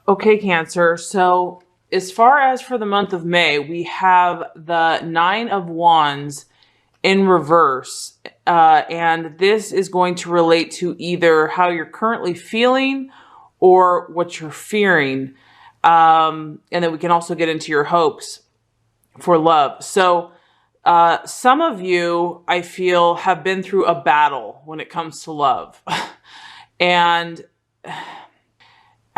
Okay, Cancer. So as far as for the month of May, we have the Nine of Wands in reverse. And this is going to relate to either how you're currently feeling or what you're fearing. And then we can also get into your hopes for love. So some of you, I feel, have been through a battle when it comes to love. And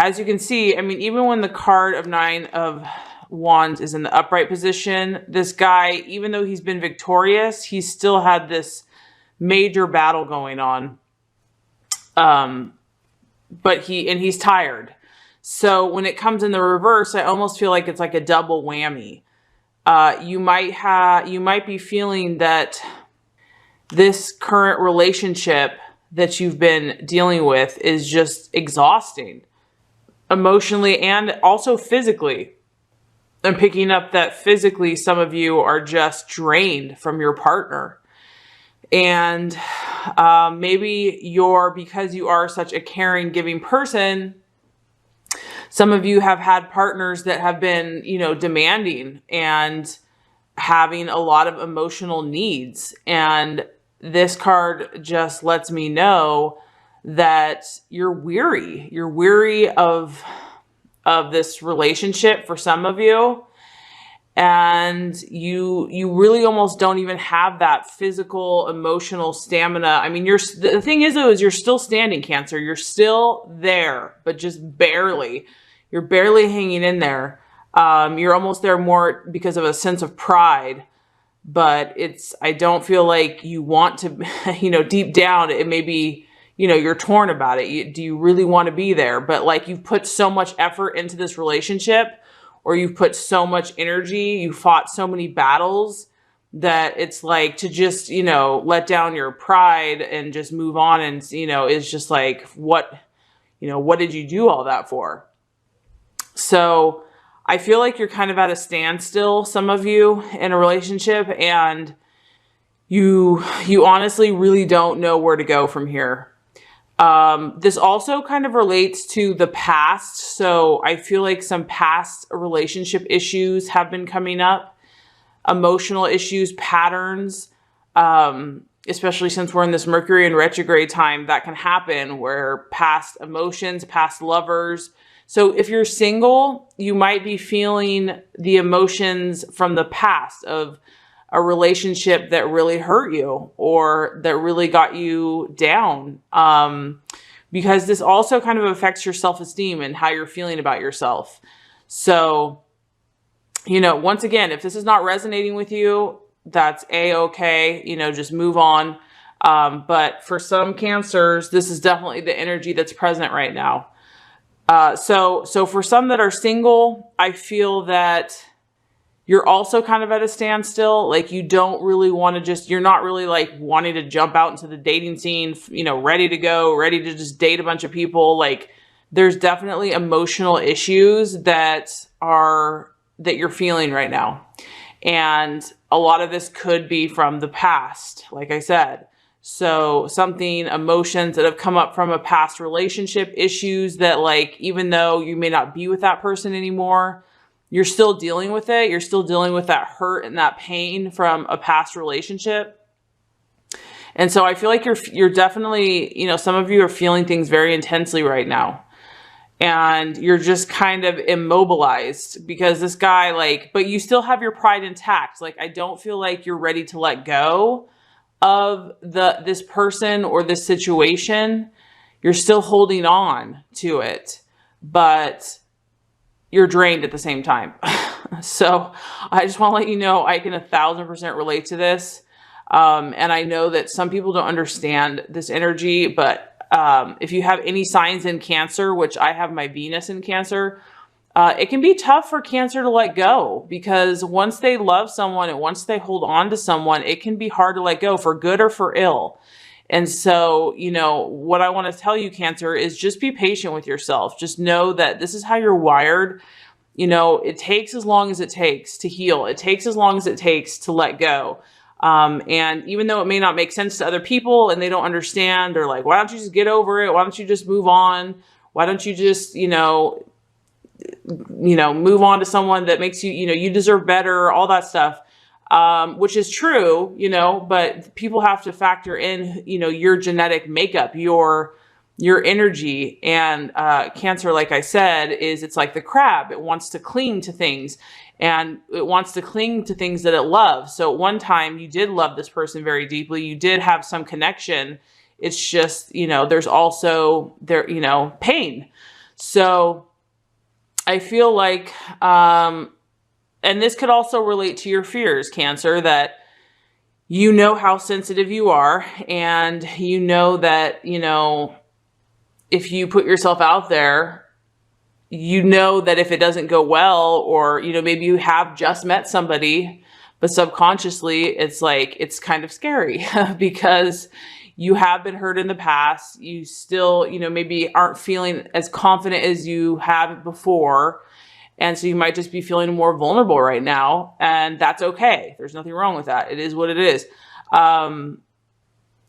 as you can see, I mean, even when the card of Nine of Wands is in the upright position, this guy, even though he's been victorious, he's still had this major battle going on. But he's tired. So when it comes in the reverse, I almost feel like it's like a double whammy. You might be feeling that this current relationship that you've been dealing with is just exhausting. Emotionally and also physically. I'm picking up that physically some of you are just drained from your partner. And maybe because you are such a caring, giving person, some of you have had partners that have been, demanding and having a lot of emotional needs. And this card just lets me know that you're weary. You're weary of this relationship for some of you. And you really almost don't even have that physical, emotional stamina. I mean, the thing is though, is you're still standing, Cancer. You're still there, but just barely. You're barely hanging in there. You're almost there more because of a sense of pride. But I don't feel like you want to, deep down, it may be, you're torn about it. Do you really want to be there? But like you've put so much effort into this relationship, or you've put so much energy, you fought so many battles that it's like to just, let down your pride and just move on. And, it's just like, what did you do all that for? So I feel like you're kind of at a standstill, some of you, in a relationship, and you honestly really don't know where to go from here. This also kind of relates to the past. So I feel like some past relationship issues have been coming up, emotional issues, patterns, especially since we're in this Mercury in retrograde time, that can happen where past emotions, past lovers. So if you're single, you might be feeling the emotions from the past of a relationship that really hurt you or that really got you down. Because this also kind of affects your self-esteem and how you're feeling about yourself. So, once again, if this is not resonating with you, that's a-okay, just move on. But for some Cancers, this is definitely the energy that's present right now. So for some that are single, I feel that you're also kind of at a standstill. Like you don't really want to you're not really like wanting to jump out into the dating scene, ready to go, ready to just date a bunch of people. Like there's definitely emotional issues that you're feeling right now. And a lot of this could be from the past, like I said. So emotions that have come up from a past relationship, issues that like, even though you may not be with that person anymore, you're still dealing with it. You're still dealing with that hurt and that pain from a past relationship. And so I feel like you're definitely, some of you are feeling things very intensely right now. And you're just kind of immobilized because this guy, but you still have your pride intact. Like, I don't feel like you're ready to let go of this person or this situation. You're still holding on to it, but you're drained at the same time. So I just want to let you know, I can 1000% relate to this. And I know that some people don't understand this energy, but if you have any signs in Cancer, which I have my Venus in Cancer, it can be tough for Cancer to let go because once they love someone and once they hold on to someone, it can be hard to let go for good or for ill. And so, what I want to tell you, Cancer, is just be patient with yourself. Just know that this is how you're wired. It takes as long as it takes to heal. It takes as long as it takes to let go. And even though it may not make sense to other people and they don't understand, they're like, why don't you just get over it? Why don't you just move on? Why don't you just, move on to someone that makes you, you deserve better, all that stuff. Which is true, but people have to factor in, your genetic makeup, your energy. And Cancer, like I said, it's like the crab. It wants to cling to things, and it wants to cling to things that it loves. So at one time you did love this person very deeply. You did have some connection. It's just, there's also pain. So I feel like, and this could also relate to your fears, Cancer, that you know how sensitive you are, and you know that, if you put yourself out there, you know that if it doesn't go well, or, maybe you have just met somebody, but subconsciously it's like, it's kind of scary because you have been hurt in the past. You still, maybe aren't feeling as confident as you have before. And so you might just be feeling more vulnerable right now, and that's okay. There's nothing wrong with that. It is what it is.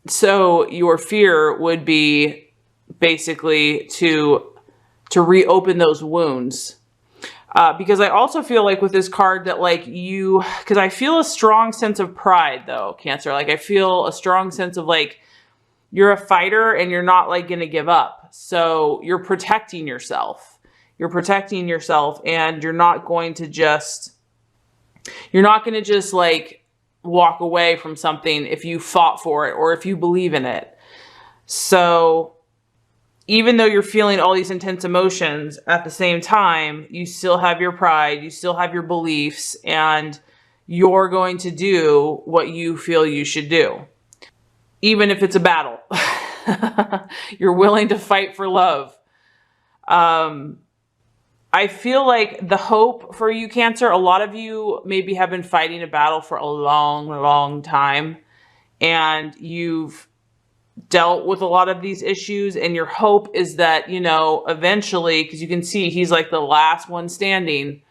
So your fear would be basically to reopen those wounds. Because I also feel like with this card that because I feel a strong sense of pride though, Cancer. Like I feel a strong sense of you're a fighter and you're not going to give up. So you're protecting yourself. You're protecting yourself, and you're not going to just walk away from something if you fought for it or if you believe in it. So even though you're feeling all these intense emotions at the same time, you still have your pride, you still have your beliefs, and you're going to do what you feel you should do. Even if it's a battle, you're willing to fight for love. I feel like the hope for you, Cancer, a lot of you maybe have been fighting a battle for a long, long time, and you've dealt with a lot of these issues, and your hope is that, eventually, because you can see he's like the last one standing,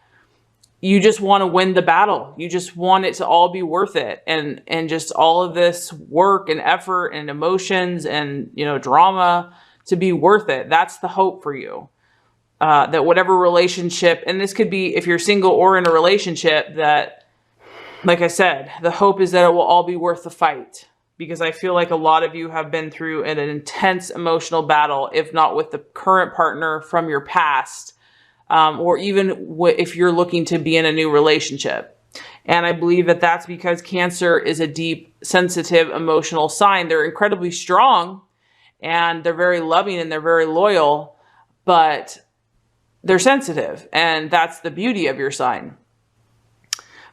you just want to win the battle. You just want it to all be worth it. And just all of this work and effort and emotions and, drama to be worth it. That's the hope for you. That whatever relationship, and this could be if you're single or in a relationship, that, like I said, the hope is that it will all be worth the fight. Because I feel like a lot of you have been through an intense emotional battle, if not with the current partner from your past, or even if you're looking to be in a new relationship. And I believe that that's because Cancer is a deep, sensitive, emotional sign. They're incredibly strong, and they're very loving, and they're very loyal, but they're sensitive, and that's the beauty of your sign.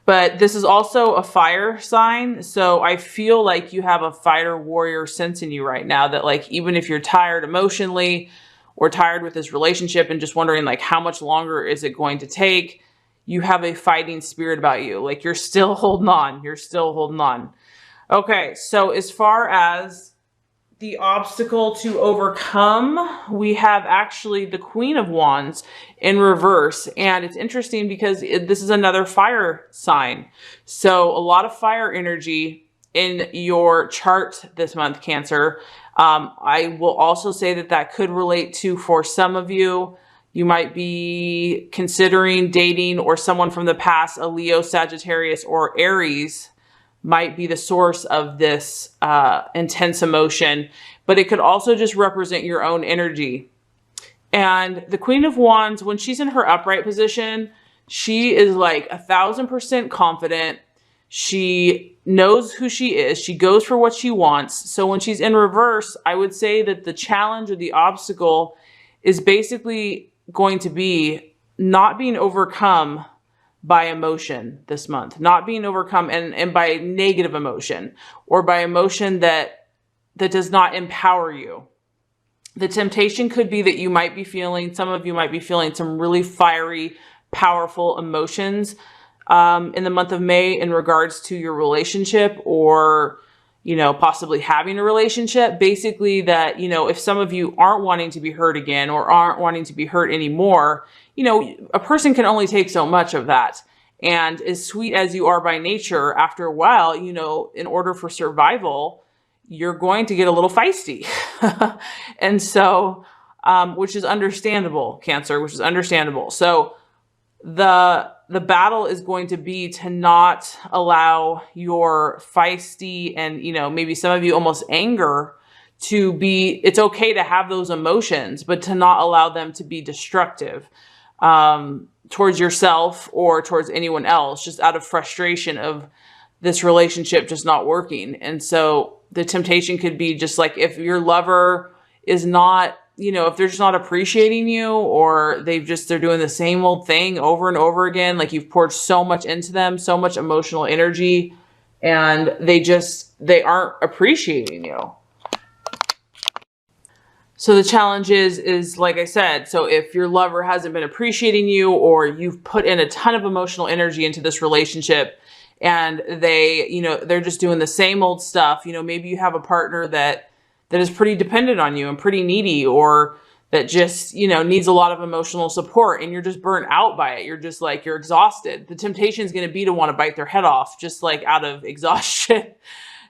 But this is also a fire sign, so I feel like you have a fighter warrior sense in you right now, that even if you're tired emotionally or tired with this relationship and just wondering how much longer is it going to take, you have a fighting spirit about you. You're still holding on. You're still holding on. Okay, so as far as the obstacle to overcome, we have actually the Queen of Wands in reverse. And it's interesting because this is another fire sign. So a lot of fire energy in your chart this month, Cancer. I will also say that could relate to, for some of you, you might be considering dating, or someone from the past, a Leo, Sagittarius, or Aries, might be the source of this intense emotion, but it could also just represent your own energy. And the Queen of Wands, when she's in her upright position, she is 1,000% confident. She knows who she is. She goes for what she wants. So when she's in reverse, I would say that the challenge or the obstacle is basically going to be not being overcome by emotion this month, not being overcome and by negative emotion, or by emotion that does not empower you. The temptation could be that you might be feeling, some of you might be feeling some really fiery, powerful emotions in the month of May in regards to your relationship, or, possibly having a relationship. Basically that, if some of you aren't wanting to be hurt again, or aren't wanting to be hurt anymore, a person can only take so much of that. And as sweet as you are by nature, after a while, in order for survival, you're going to get a little feisty. And so which is understandable, Cancer, which is understandable. So the battle is going to be to not allow your feisty and, maybe some of you almost anger to be, it's okay to have those emotions, but to not allow them to be destructive towards yourself or towards anyone else, just out of frustration of this relationship just not working. And so the temptation could be just like, if your lover is not, if they're just not appreciating you, or they're doing the same old thing over and over again, like you've poured so much into them, so much emotional energy, and they aren't appreciating you. So the challenge is like I said, so if your lover hasn't been appreciating you, or you've put in a ton of emotional energy into this relationship and they're just doing the same old stuff, maybe you have a partner that is pretty dependent on you and pretty needy, or that just, needs a lot of emotional support, and you're just burnt out by it. You're just like, you're exhausted. The temptation is going to be to want to bite their head off, just like out of exhaustion.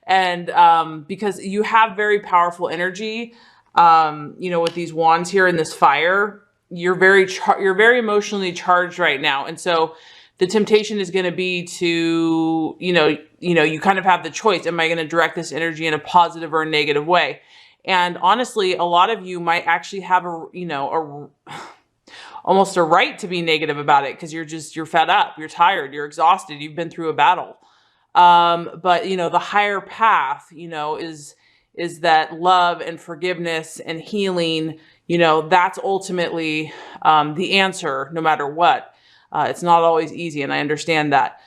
And because you have very powerful energy, with these wands here and this fire, you're very emotionally charged right now. And so the temptation is going to be to, you kind of have the choice. Am I going to direct this energy in a positive or a negative way? And honestly, a lot of you might actually have almost a right to be negative about it, because you're fed up, you're tired, you're exhausted, you've been through a battle. But the higher path, is that love and forgiveness and healing. That's ultimately the answer, no matter what. It's not always easy, and I understand that.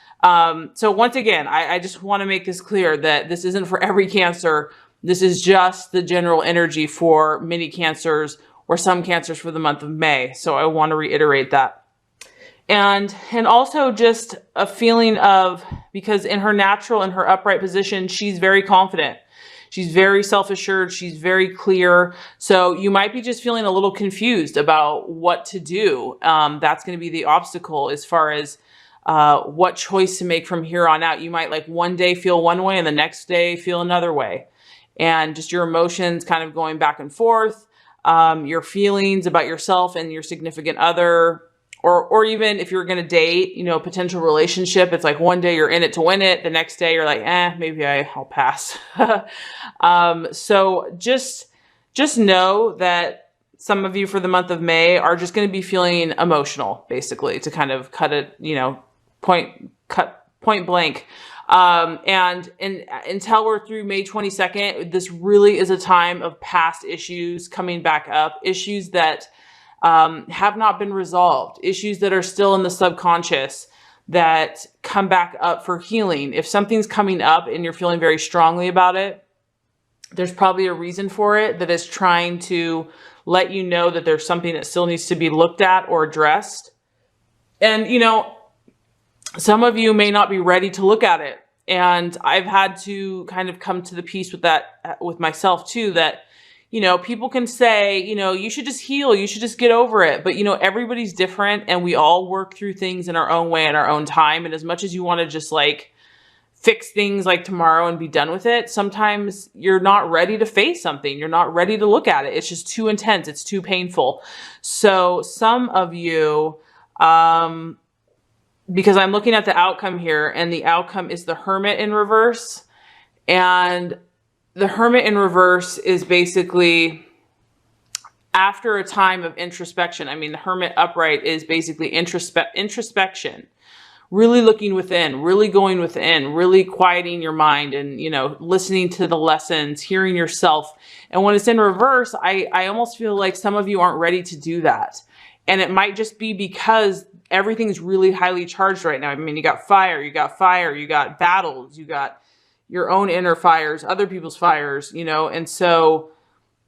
So once again, I just want to make this clear that this isn't for every Cancer. This is just the general energy for many Cancers, or some Cancers, for the month of May. So I want to reiterate that. And also just a feeling of, because in her natural and her upright position, she's very confident. She's very self-assured. She's very clear. So you might be just feeling a little confused about what to do. That's going to be the obstacle as far as what choice to make from here on out. You might like one day feel one way and the next day feel another way. And just your emotions kind of going back and forth. Your feelings about yourself and your significant other. Or even if you're going to date, a potential relationship, it's like one day you're in it to win it. The next day you're like, maybe I'll pass. So just know that some of you for the month of May are just going to be feeling emotional, basically, to kind of cut it, point blank. And until we're through May 22nd, this really is a time of past issues coming back up, issues that have not been resolved, issues that are still in the subconscious that come back up for healing. If something's coming up and you're feeling very strongly about it, there's probably a reason for it that is trying to let you know that there's something that still needs to be looked at or addressed. And, some of you may not be ready to look at it. And I've had to kind of come to the peace with that, with myself too, that people can say, you should just heal, you should just get over it. But, everybody's different, and we all work through things in our own way, in our own time. And as much as you want to just like fix things like tomorrow and be done with it, sometimes you're not ready to face something. You're not ready to look at it. It's just too intense. It's too painful. So some of you, because I'm looking at the outcome here, and the outcome is the Hermit in reverse. And the Hermit in reverse is basically after a time of introspection. I mean, the Hermit upright is basically introspection, really looking within, really going within, really quieting your mind and, listening to the lessons, hearing yourself. And when it's in reverse, I almost feel like some of you aren't ready to do that. And it might just be because everything's really highly charged right now. I mean, you got fire, you got battles, you got your own inner fires, other people's fires, and so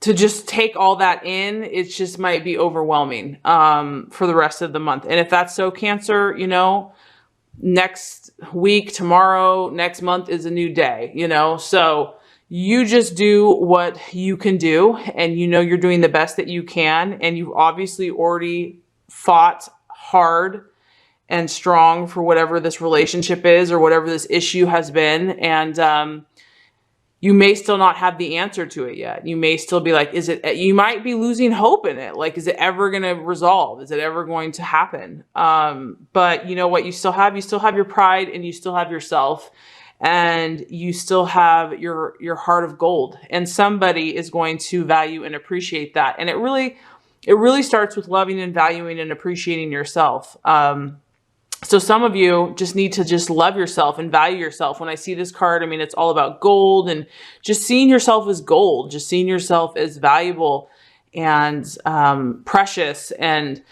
to just take all that in, it just might be overwhelming for the rest of the month. And if that's so, Cancer, next week, tomorrow, next month is a new day, so you just do what you can do, and you're doing the best that you can, and you've obviously already fought hard and strong for whatever this relationship is or whatever this issue has been. And, you may still not have the answer to it yet. You may still be like, you might be losing hope in it. Like, is it ever going to resolve? Is it ever going to happen? But you know what you still have? You still have your pride, and you still have yourself, and you still have your heart of gold, and somebody is going to value and appreciate that. And it really starts with loving and valuing and appreciating yourself. So some of you just need to just love yourself and value yourself. When I see this card, I mean, it's all about gold and just seeing yourself as gold, just seeing yourself as valuable and precious and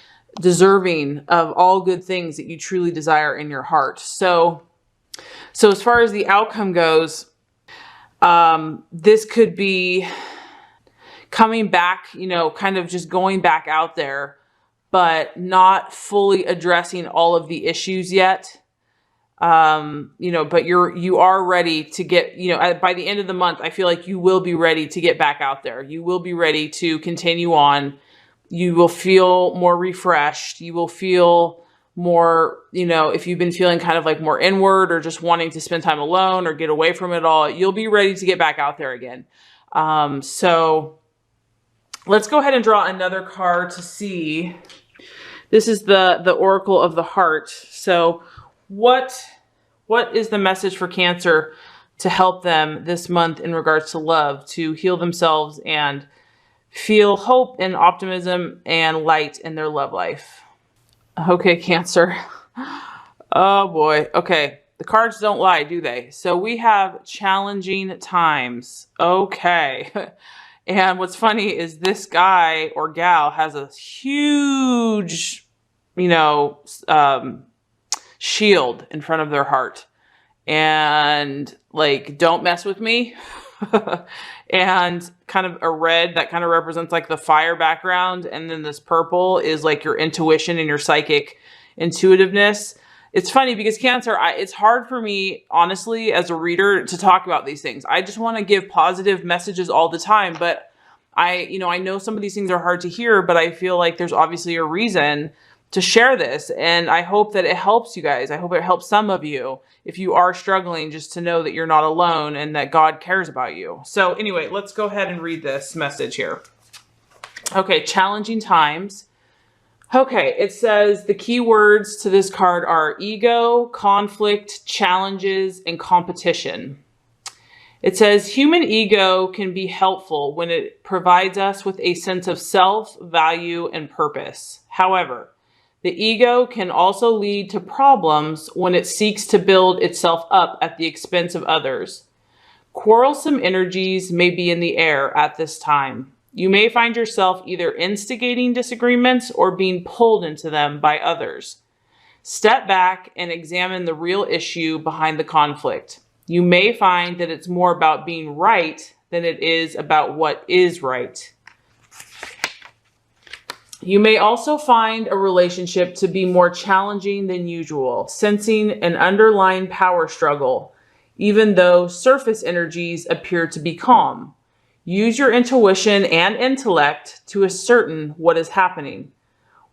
deserving of all good things that you truly desire in your heart. So as far as the outcome goes, this could be coming back, you know, kind of just going back out there, but not fully addressing all of the issues yet. You know, but you are ready to get, you know, by the end of the month, I feel like you will be ready to get back out there. You will be ready to continue on. You will feel more refreshed. You will feel more, you know, if you've been feeling kind of like more inward or just wanting to spend time alone or get away from it all, you'll be ready to get back out there again. So let's go ahead and draw another card to see. This is the Oracle of the Heart. So what is the message for Cancer to help them this month in regards to love, to heal themselves and feel hope and optimism and light in their love life? Okay, Cancer. Oh boy. Okay. The cards don't lie, do they? So we have challenging times. Okay. And what's funny is this guy or gal has a huge, you know, shield in front of their heart. And like, don't mess with me. And kind of a red that kind of represents like the fire background. And then this purple is like your intuition and your psychic intuitiveness. It's funny because Cancer, it's hard for me, honestly, as a reader to talk about these things. I just want to give positive messages all the time. But I know some of these things are hard to hear, but I feel like there's obviously a reason to share this. And I hope that it helps you guys. I hope it helps some of you if you are struggling, just to know that you're not alone and that God cares about you. So anyway, let's go ahead and read this message here. Okay, challenging times. Okay, it says the key words to this card are ego, conflict, challenges, and competition. It says human ego can be helpful when it provides us with a sense of self, value, and purpose. However, the ego can also lead to problems when it seeks to build itself up at the expense of others. Quarrelsome energies may be in the air at this time. You may find yourself either instigating disagreements or being pulled into them by others. Step back and examine the real issue behind the conflict. You may find that it's more about being right than it is about what is right. You may also find a relationship to be more challenging than usual, sensing an underlying power struggle, even though surface energies appear to be calm. Use your intuition and intellect to ascertain what is happening.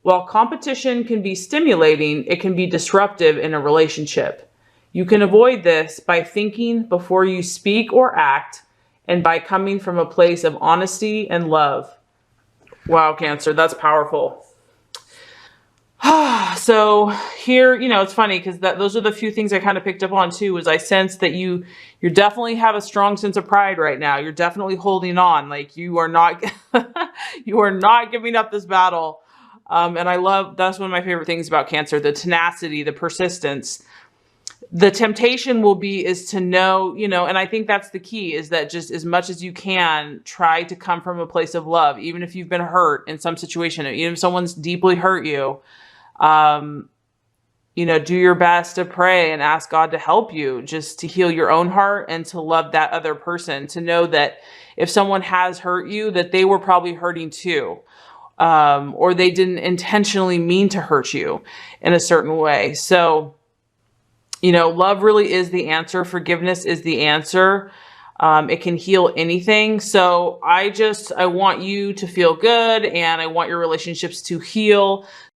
While competition can be stimulating, it can be disruptive in a relationship. You can avoid this by thinking before you speak or act, and by coming from a place of honesty and love. Wow, Cancer, that's powerful. So here, it's funny because those are the few things I kind of picked up on too, is I sense that you definitely have a strong sense of pride right now. You're definitely holding on. Like you are not, you are not giving up this battle. And that's one of my favorite things about Cancer, the tenacity, the persistence. The temptation is to know, and I think that's the key, is that just as much as you can, try to come from a place of love, even if you've been hurt in some situation, even if someone's deeply hurt you. Do your best to pray and ask God to help you, just to heal your own heart and to love that other person, to know that if someone has hurt you, that they were probably hurting too, or they didn't intentionally mean to hurt you in a certain way. So, love really is the answer. Forgiveness is the answer. It can heal anything. So I want you to feel good, and I want your relationships to heal.